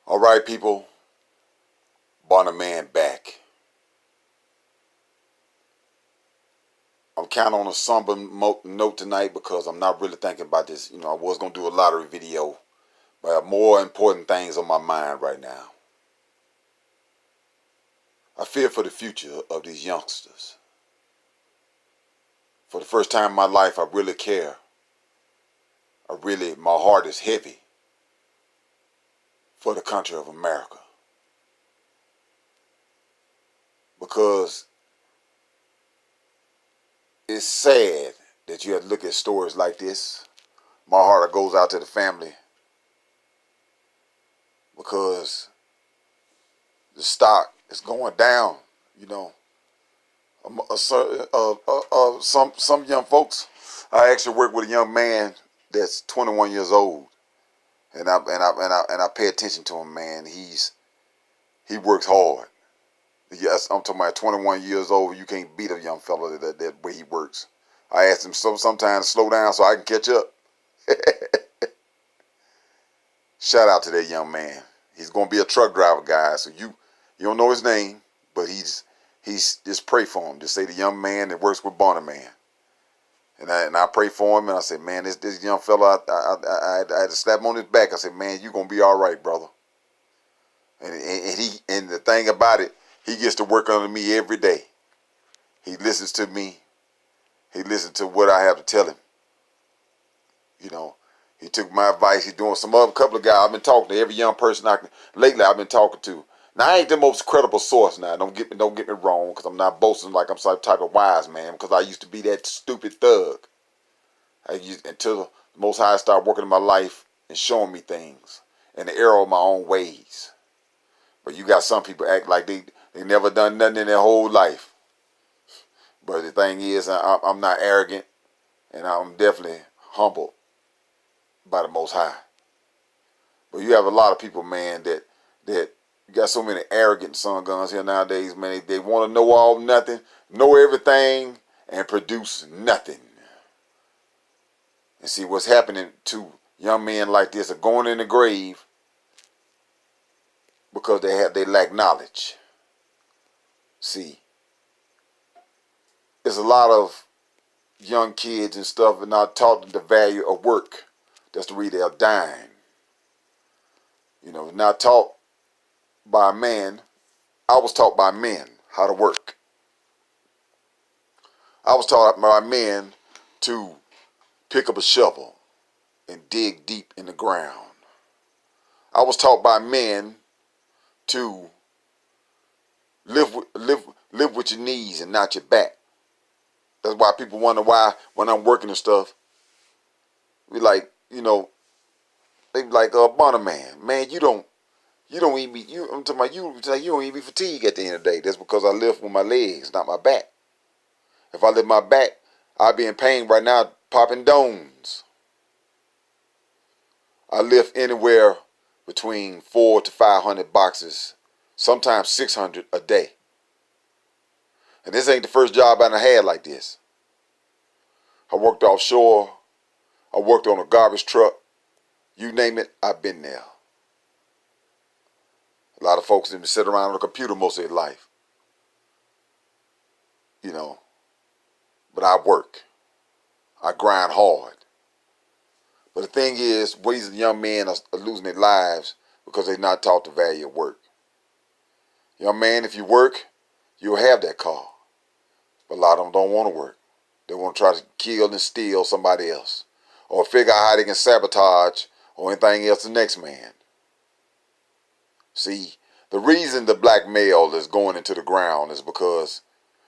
All right, people. Brought a man back. I'm kind of on a somber note tonight because I'm not really thinking about this. I was going to do a lottery video, but I have more important things on my mind right now. I fear for the future of these youngsters. For the first time in my life, I really care. My heart is heavy for the country of America. Because it's sad that you have to look at stories like this. My heart goes out to the family because the stock is going down. Some young folks. I actually work with a young man that's 21 years old, and I pay attention to him. Man, he works hard. Yes, I'm talking about 21 years old. You can't beat a young fella that way he works. I asked him sometimes to slow down so I can catch up. Shout out to that young man. He's gonna be a truck driver, guys. So you don't know his name, but he's just pray for him. Just say the young man that works with Bonner Man. And I pray for him, and I said, man, this young fella, I had to slap him on his back. I said, man, you gonna be all right, brother. And the thing about it, he gets to work under me every day. He listens to me. He listens to what I have to tell him. He took my advice. He's doing some other couple of guys. I've been talking to every young person lately I've been talking to. Now, I ain't the most credible source now. Don't get me wrong, because I'm not boasting like I'm some type of wise man, because I used to be that stupid thug. Until the Most High started working in my life and showing me things and the error of my own ways. But you got some people act like they never done nothing in their whole life. But the thing is, I'm not arrogant, and I'm definitely humbled by the Most High. But you have a lot of people, man, that you got so many arrogant son guns here nowadays, man. They want to know all nothing, know everything, and produce nothing. And see what's happening to young men like this are going in the grave because they lack knowledge. See, there's a lot of young kids and stuff and not taught the value of work. That's the reason they're dying. Not taught by a man. I was taught by men how to work. I was taught by men to pick up a shovel and dig deep in the ground. I was taught by men to live with your knees and not your back. That's why people wonder why when I'm working and stuff, we like, they be like, Bonner Man, you don't even be, I'm talking about you don't even be fatigued at the end of the day. That's because I lift with my legs, not my back. If I lift my back, I'd be in pain right now, popping domes. I lift anywhere between 400 to 500 boxes, sometimes 600 a day. And this ain't the first job I done had like this. I worked offshore. I worked on a garbage truck. You name it, I've been there. A lot of folks didn't sit around on a computer most of their life. But I work. I grind hard. But the thing is, these young men are losing their lives because they're not taught the value of work. Young man, if you work, you'll have that car. But a lot of them don't want to work. They want to try to kill and steal somebody else, or figure out how they can sabotage or anything else the next man. See, the reason the black male is going into the ground is because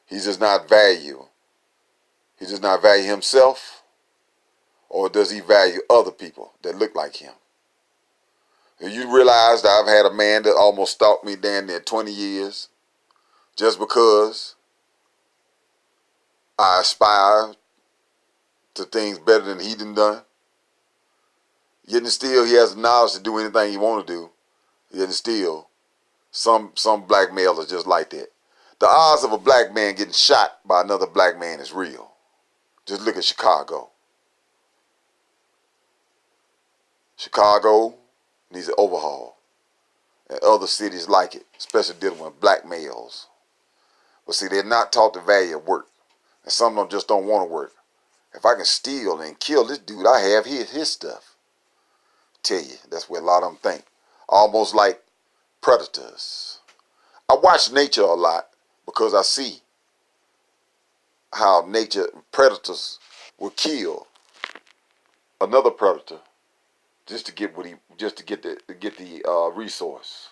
he does not value. He does not value himself, or does he value other people that look like him? And you realize that I've had a man that almost stalked me damn near 20 years just because I aspire to things better than he done. Yet and still he has the knowledge to do anything he want to do. Yet and still some black males are just like that. The odds of a black man getting shot by another black man is real. Just look at Chicago. Chicago needs an overhaul. and other cities like it, especially dealing with black males. But see, they're not taught the value of work. And some of them just don't want to work. If I can steal and kill this dude, I have his stuff. Tell you, that's where a lot of them think. Almost like predators. I watch nature a lot because I see how nature predators will kill another predator just to get the resource.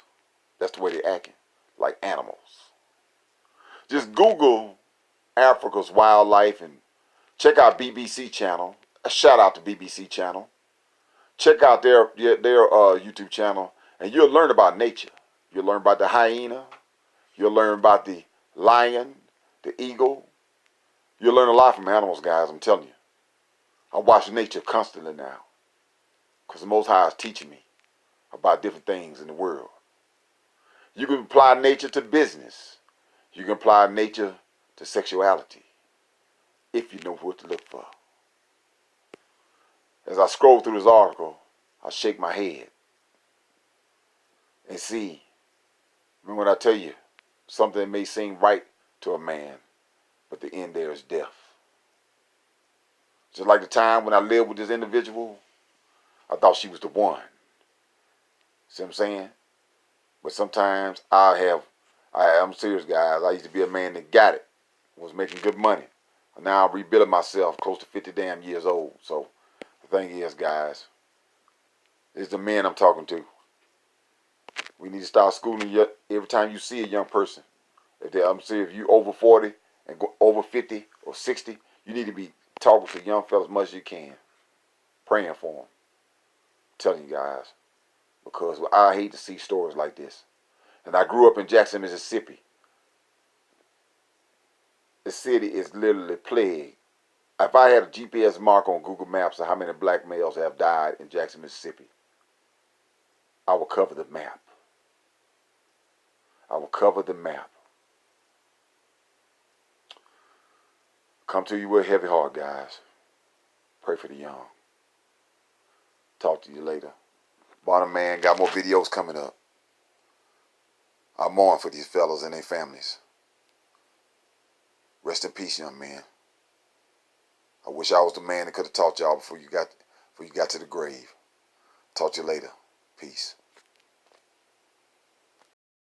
That's the way they're acting, like animals. Just Google Africa's wildlife and check out BBC channel. A shout out to BBC channel. Check out their YouTube channel, and you'll learn about nature. You'll learn about the hyena. You'll learn about the lion, the eagle. You'll learn a lot from animals, guys. I'm telling you. I watch nature constantly now, because the Most High is teaching me about different things in the world. You can apply nature to business. You can apply nature to sexuality, if you know what to look for. As I scroll through this article, I shake my head and see. Remember when I tell you, something may seem right to a man, but the end there is death. Just like the time when I lived with this individual, I thought she was the one. See what I'm saying? But sometimes I'm serious, guys. I used to be a man that got it, was making good money. And now I'm rebuilding myself, close to 50 damn years old. So the thing is, guys, it's the men I'm talking to. We need to start schooling every time you see a young person. I'm saying if you over 40 and go over 50 or 60, you need to be talking to young fellas as much as you can, praying for them. I'm telling you guys, because I hate to see stories like this. And I grew up in Jackson, Mississippi. The city is literally plagued. If I had a GPS mark on Google Maps of how many black males have died in Jackson, Mississippi, I will cover the map. I will cover the map. Come to you with a heavy heart, guys. Pray for the young. Talk to you later. Bottom man, got more videos coming up. I mourn for these fellas and their families. Rest in peace, young man. I wish I was the man that could have taught y'all before you got to the grave. Talk to you later. Peace.